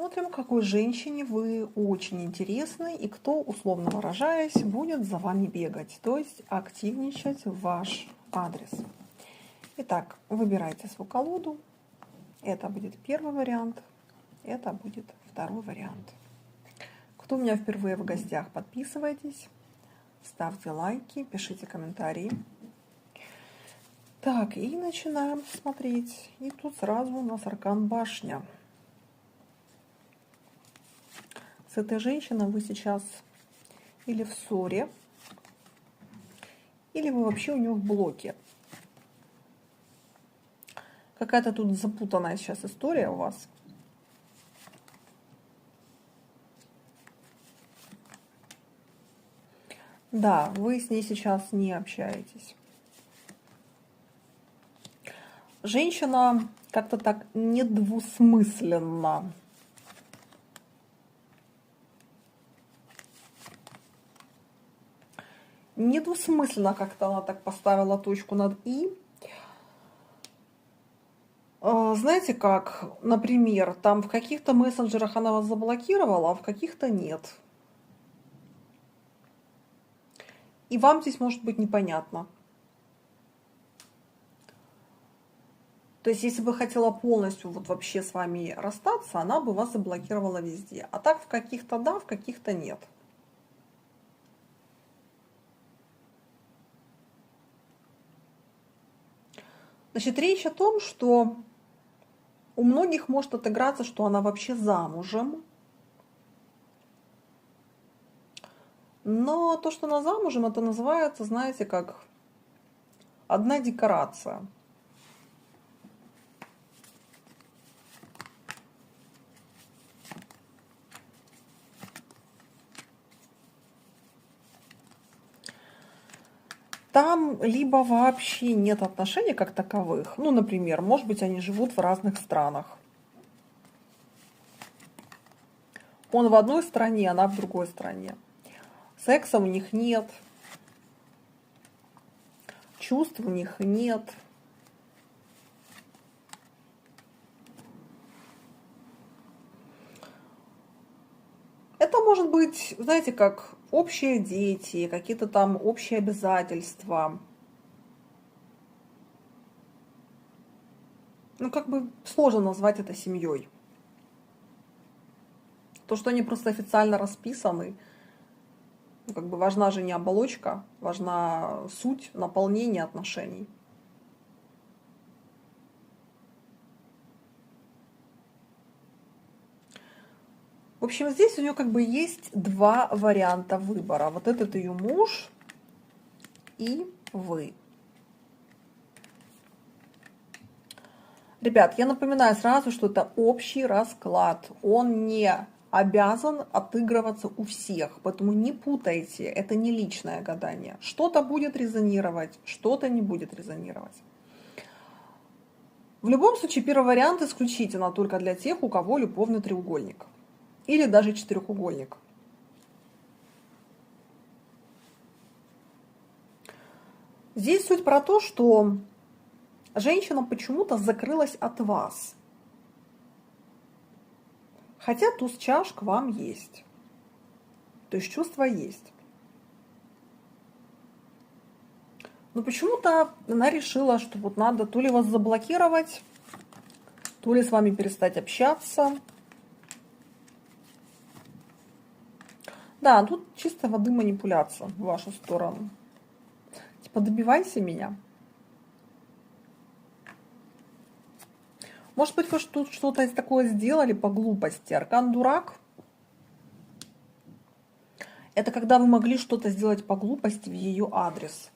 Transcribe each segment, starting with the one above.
посмотрим, какой женщине вы очень интересны и кто, условно выражаясь, будет за вами бегать, то есть активничать в ваш адрес. Итак, выбирайте свою колоду. Это будет первый вариант, это будет второй вариант. Кто у меня впервые в гостях, подписывайтесь, ставьте лайки, пишите комментарии. Так, и начинаем смотреть. И тут сразу у нас аркан башня. С этой женщиной вы сейчас или в ссоре, или вы вообще у нее в блоке. Какая-то тут запутанная сейчас история у вас. Да, вы с ней сейчас не общаетесь. Женщина как-то так недвусмысленно как-то она так поставила точку над «и». Знаете как, например, там в каких-то мессенджерах она вас заблокировала, а в каких-то нет. И вам здесь может быть непонятно. То есть, если бы хотела полностью вот вообще с вами расстаться, она бы вас заблокировала везде. А так в каких-то да, в каких-то нет. Значит, речь о том, что у многих может отыграться, что она вообще замужем. Но то, что она замужем, это называется, знаете, как одна декорация. Там либо вообще нет отношений как таковых, ну, например, может быть, они живут в разных странах. Он в одной стране, она в другой стране. Секса у них нет, чувств у них нет. Это может быть, знаете, как общие дети, какие-то там общие обязательства. Ну, как бы сложно назвать это семьей. То, что они просто официально расписаны, ну, как бы важна же не оболочка, важна суть, наполнение отношений. В общем, здесь у нее как бы есть два варианта выбора. Вот этот ее муж и вы. Ребят, я напоминаю сразу, что это общий расклад. Он не обязан отыгрываться у всех, поэтому не путайте, это не личное гадание. Что-то будет резонировать, что-то не будет резонировать. В любом случае, первый вариант исключительно только для тех, у кого любовный треугольник. Или даже четырехугольник. Здесь суть про то, что женщина почему-то закрылась от вас. Хотя туз чаш к вам есть. То есть чувства есть. Но почему-то она решила, что вот надо то ли вас заблокировать, то ли с вами перестать общаться. Да, тут чистой воды манипуляция в вашу сторону. Типа, добивайся меня. Может быть, вы тут что-то такое сделали по глупости. Аркан дурак. Это когда вы могли что-то сделать по глупости в ее адрес.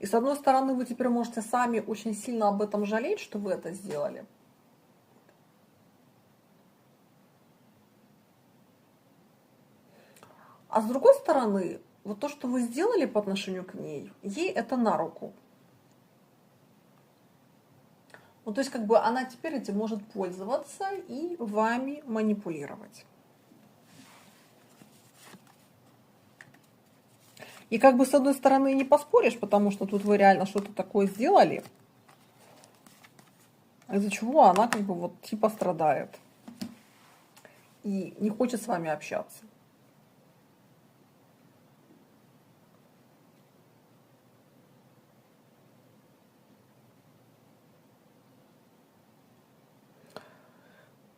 И с одной стороны, вы теперь можете сами очень сильно об этом жалеть, что вы это сделали. А с другой стороны, вот то, что вы сделали по отношению к ней, ей это на руку. Ну, то есть, как бы она теперь этим может пользоваться и вами манипулировать. И как бы с одной стороны не поспоришь, потому что тут вы реально что-то такое сделали, из-за чего она как бы вот типа страдает и не хочет с вами общаться.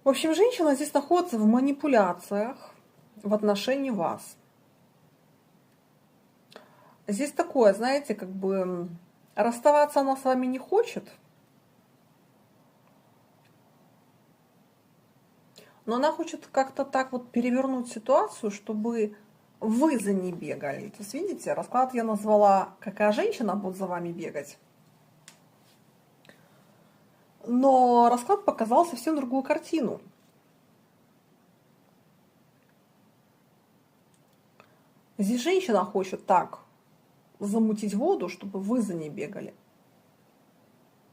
В общем, женщина здесь находится в манипуляциях в отношении вас. Здесь такое, знаете, как бы расставаться она с вами не хочет, но она хочет как-то так вот перевернуть ситуацию, чтобы вы за ней бегали. То есть, видите, расклад я назвала, какая женщина будет за вами бегать. Но расклад показал совсем другую картину. Здесь женщина хочет так замутить воду, чтобы вы за ней бегали.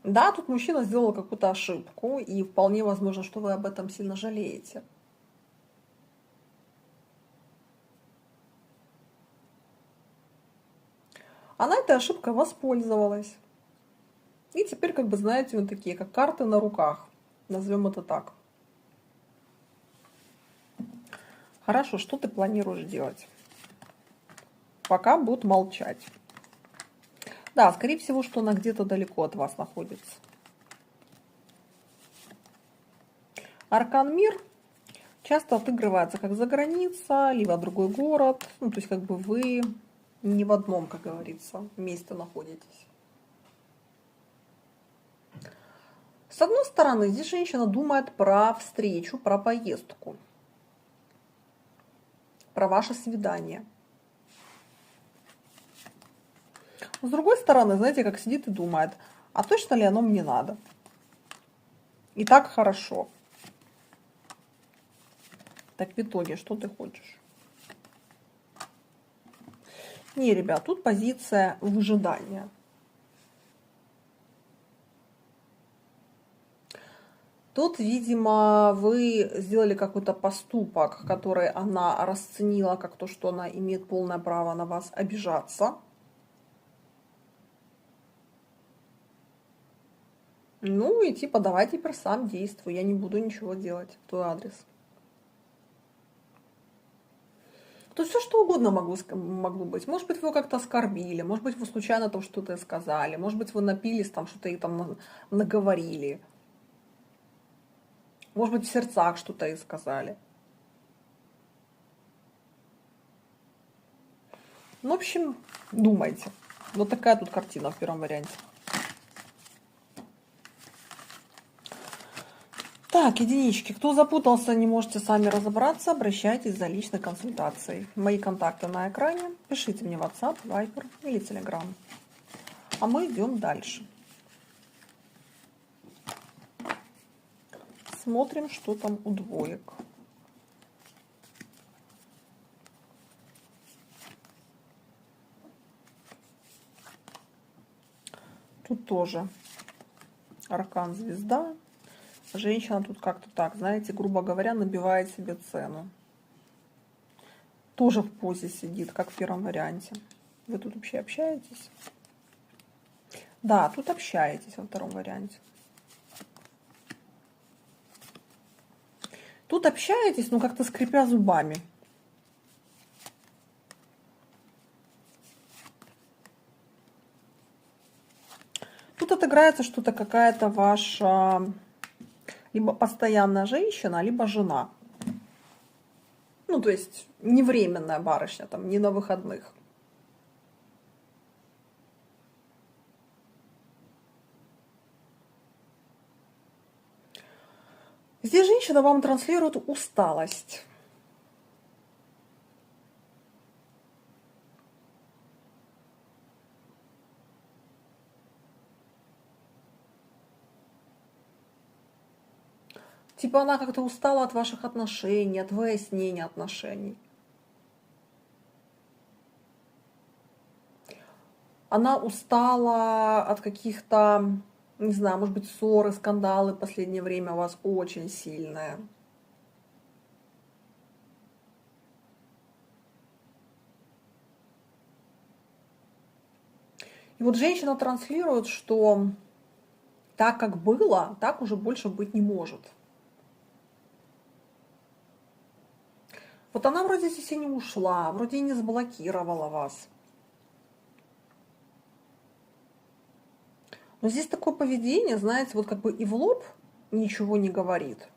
Да, тут мужчина сделал какую-то ошибку, и вполне возможно, что вы об этом сильно жалеете. Она этой ошибкой воспользовалась. И теперь, как бы, знаете, вот такие, как карты на руках. Назовем это так. Хорошо, что ты планируешь делать? Пока будут молчать. Да, скорее всего, что она где-то далеко от вас находится. Аркан Мир часто отыгрывается как за граница, либо другой город. Ну, то есть, как бы вы не в одном, как говорится, месте находитесь. С одной стороны, здесь женщина думает про встречу, про поездку, про ваше свидание. С другой стороны, знаете, как сидит и думает, а точно ли оно мне надо? И так хорошо. Так в итоге, что ты хочешь? Не, ребят, тут позиция выжидания. Тут, видимо, вы сделали какой-то поступок, который она расценила как то, что она имеет полное право на вас обижаться. Ну и типа давай теперь сам действуй, я не буду ничего делать в твой адрес. Тут все что угодно могло быть. Может быть, вы его как-то оскорбили, может быть, вы случайно там что-то сказали, может быть, вы напились, там что-то ей там наговорили. Может быть, в сердцах что-то и сказали. Ну, в общем, думайте. Вот такая тут картина в первом варианте. Так, единички. Кто запутался, не можете сами разобраться, обращайтесь за личной консультацией. Мои контакты на экране. Пишите мне в WhatsApp, Viber или Telegram. А мы идем дальше. Смотрим, что там у двоек. Тут тоже аркан звезда. Женщина тут как-то так, знаете, грубо говоря, набивает себе цену. Тоже в позе сидит, как в первом варианте. Вы тут вообще общаетесь? Да, тут общаетесь во втором варианте. Тут общаетесь, но как-то скрипя зубами. Тут отыграется что-то какая-то ваша либо постоянная женщина, либо жена. Ну, то есть не временная барышня, там, не на выходных. Здесь женщина вам транслирует усталость. Типа она как-то устала от ваших отношений, от выяснения отношений. Она устала от каких-то, не знаю, может быть, ссоры, скандалы в последнее время у вас очень сильные. И вот женщина транслирует, что так, как было, так уже больше быть не может. Вот она вроде здесь и не ушла, вроде и не заблокировала вас. Но здесь такое поведение, знаете, вот как бы и в лоб ничего не говорит.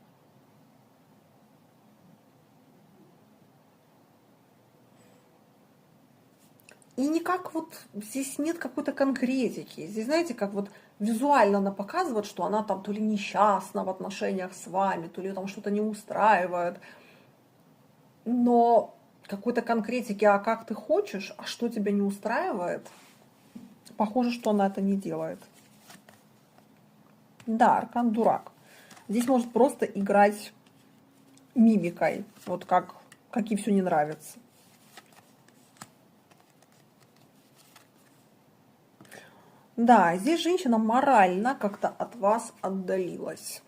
И никак вот здесь нет какой-то конкретики. Здесь, знаете, как вот визуально она показывает, что она там то ли несчастна в отношениях с вами, то ли там что-то не устраивает. Но какой-то конкретики, а как ты хочешь, а что тебя не устраивает, похоже, что она это не делает. Да, аркан дурак. Здесь может просто играть мимикой, вот как ей все не нравится. Да, здесь женщина морально как-то от вас отдалилась.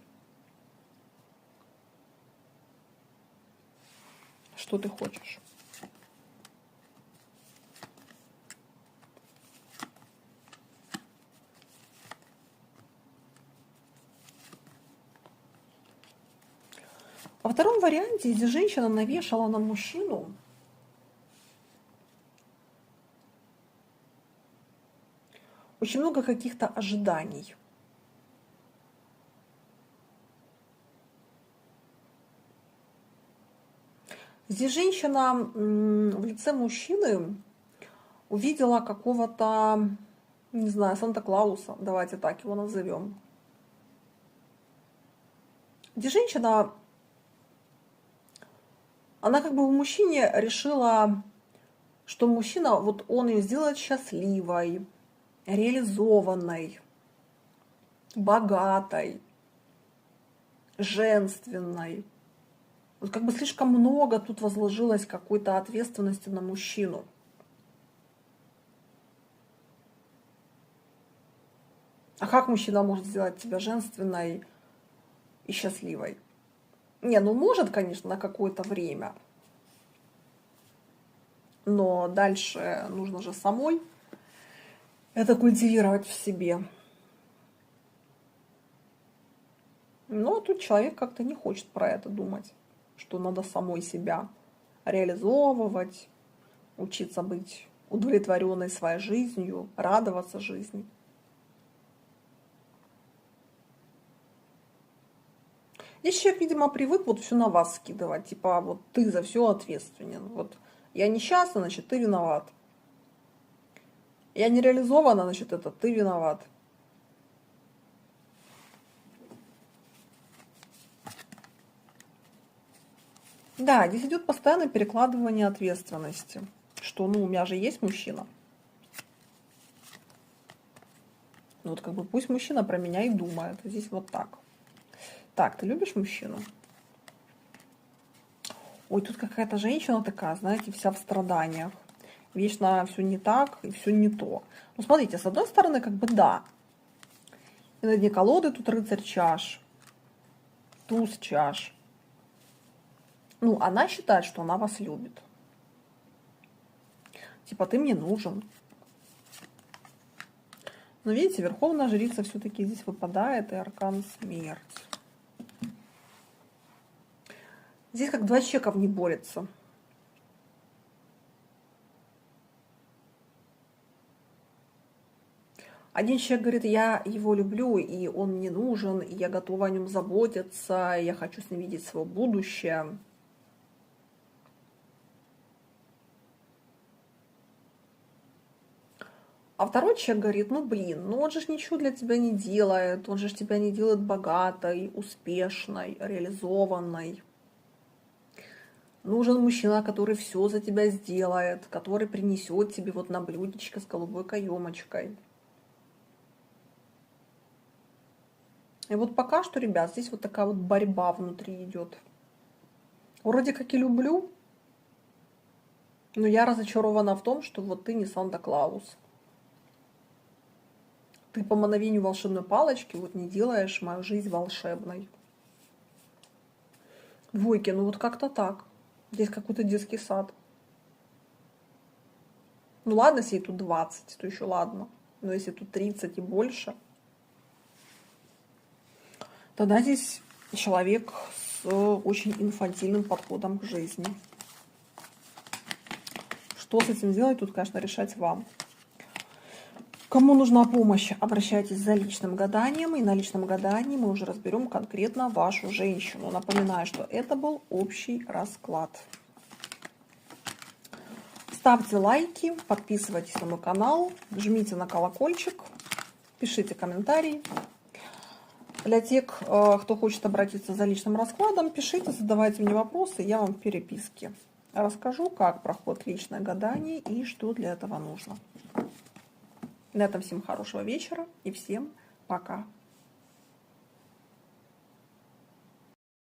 Что ты хочешь? Во втором варианте здесь женщина навешала на мужчину очень много каких-то ожиданий. Здесь женщина в лице мужчины увидела какого-то, не знаю, Санта-Клауса, давайте так его назовем. Здесь женщина, она как бы в мужчине решила, что мужчина, вот он ее сделает счастливой, реализованной, богатой, женственной. Вот как бы слишком много тут возложилось какой-то ответственности на мужчину. А как мужчина может сделать тебя женственной и счастливой? Не, ну может, конечно, на какое-то время. Но дальше нужно же самой это культивировать в себе. Но тут человек как-то не хочет про это думать, что надо самой себя реализовывать, учиться быть удовлетворенной своей жизнью, радоваться жизни. Здесь человек, видимо, привык вот все на вас скидывать, типа вот ты за все ответственен. Вот я несчастна, значит, ты виноват. Я не реализована, значит, это ты виноват. Да, здесь идет постоянное перекладывание ответственности, что, ну, у меня же есть мужчина. Ну, вот как бы пусть мужчина про меня и думает. Здесь вот так. Так, ты любишь мужчину? Ой, тут какая-то женщина такая, знаете, вся в страданиях. Вечно все не так и все не то. Ну, смотрите, с одной стороны, как бы да. И на дне колоды тут рыцарь чаш, туз чаш. Ну, она считает, что она вас любит. Типа, ты мне нужен. Но видите, верховная жрица все-таки здесь выпадает, и аркан смерть. Здесь как два человека в ней борются. Один человек говорит, я его люблю, и он мне нужен, и я готова о нем заботиться, и я хочу с ним видеть свое будущее. А второй человек говорит, ну блин, ну он же ничего для тебя не делает, он же тебя не делает богатой, успешной, реализованной. Нужен мужчина, который все за тебя сделает, который принесет тебе вот на блюдечко с голубой каемочкой. И вот пока что, ребят, здесь вот такая вот борьба внутри идет. Вроде как и люблю, но я разочарована в том, что вот ты не Санта-Клаус. Ты по мановению волшебной палочки вот не делаешь мою жизнь волшебной. Двойки, ну вот как-то так. Здесь какой-то детский сад. Ну ладно, если ей тут 20, то еще ладно. Но если тут 30 и больше, тогда здесь человек с очень инфантильным подходом к жизни. Что с этим делать, тут, конечно, решать вам. Кому нужна помощь, обращайтесь за личным гаданием. И на личном гадании мы уже разберем конкретно вашу женщину. Напоминаю, что это был общий расклад. Ставьте лайки, подписывайтесь на мой канал, жмите на колокольчик, пишите комментарии. Для тех, кто хочет обратиться за личным раскладом, пишите, задавайте мне вопросы, я вам в переписке расскажу, как проходит личное гадание и что для этого нужно. На этом всем хорошего вечера и всем пока.